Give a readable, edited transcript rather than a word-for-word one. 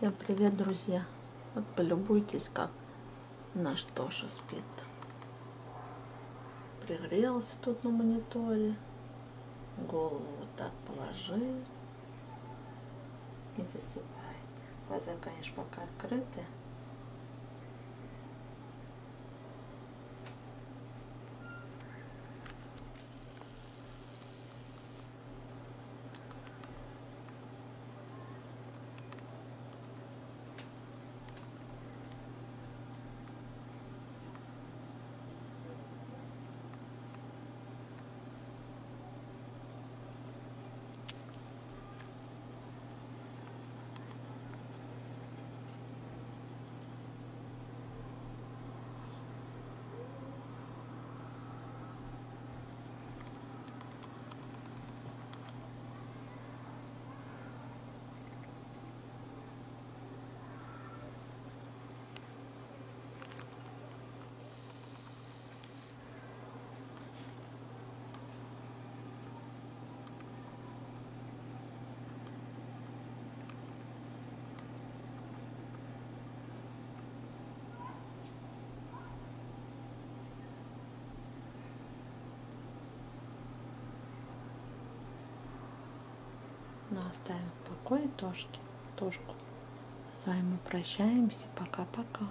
Всем привет, друзья! Вот полюбуйтесь, как наш Тоша спит. Пригрелся тут на мониторе, голову вот так положил и засыпает. Глаза, конечно, пока открыты. Но оставим в покое Тошку. С вами мы прощаемся. Пока-пока.